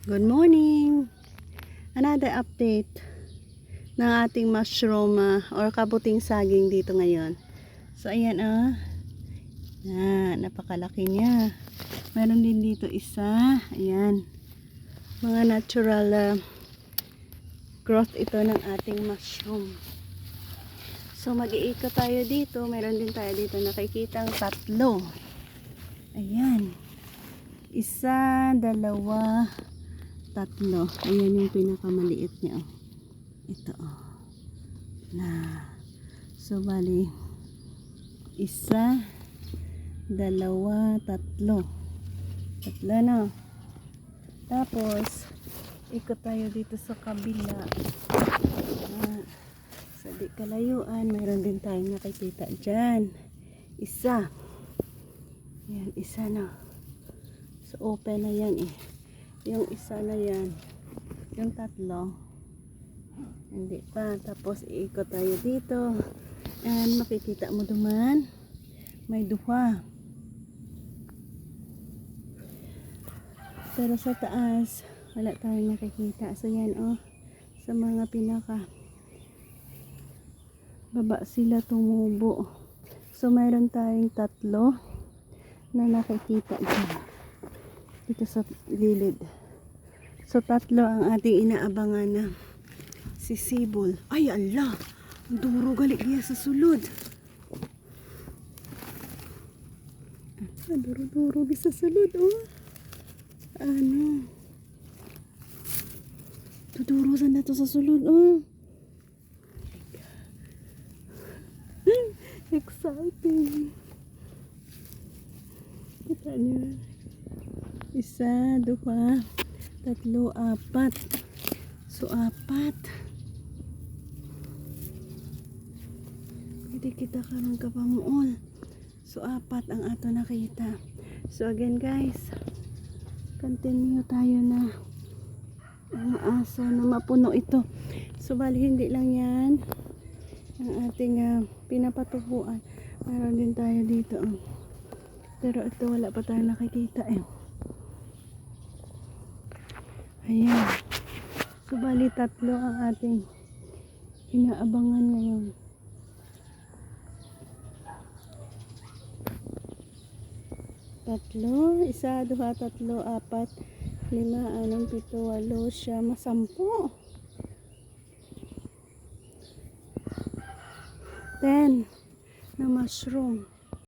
Good morning! Another update ng ating mushroom or kabuting saging dito ngayon. So ayan napakalaki niya. Meron din dito isa. Ayan. Mga natural growth ito ng ating mushroom. So mag-iikot tayo dito. Meron din tayo dito nakikitang tatlo. Ayan. Isa, dalawa, tatlo. Ayan yung pinakamaliit niya. Ito so bali isa, dalawa, tatlo na. Tapos ikot tayo dito sa kabila. Sa di kalayuan mayroon din tayong nakikita dyan. Isa. Ayan, isa na. So open na yan yung isa na yan, yung tatlo hindi pa. Tapos iikot tayo dito and makikita mo duman may duha, pero sa taas wala tayong nakikita. So yan sa mga pinaka baba sila tumubo. So mayroon tayong tatlo na nakikita dyan dito sa gilid. So tatlo ang ating inaabangan na sisibol. Ay ala, duro gali niya sa sulod. Duro sa sulod tuduro sa na to sa sulod exciting. Kita niyo. Isa, dua, tatlo, apat. So, apat. Pwede kita karoon ka pamuol. So, apat ang ato nakita. So, again guys, continue tayo na asa na mapuno ito. So, bali hindi lang yan ang ating pinapatubuan. Meron din tayo dito. Pero ito wala pa tayong nakikita Ayan. So, bali tatlo ang ating inaabangan ngayon. Tatlo. Isa, dua, tatlo, apat, lima, anong, pito, walo, siyam, 10. 10 na mushroom.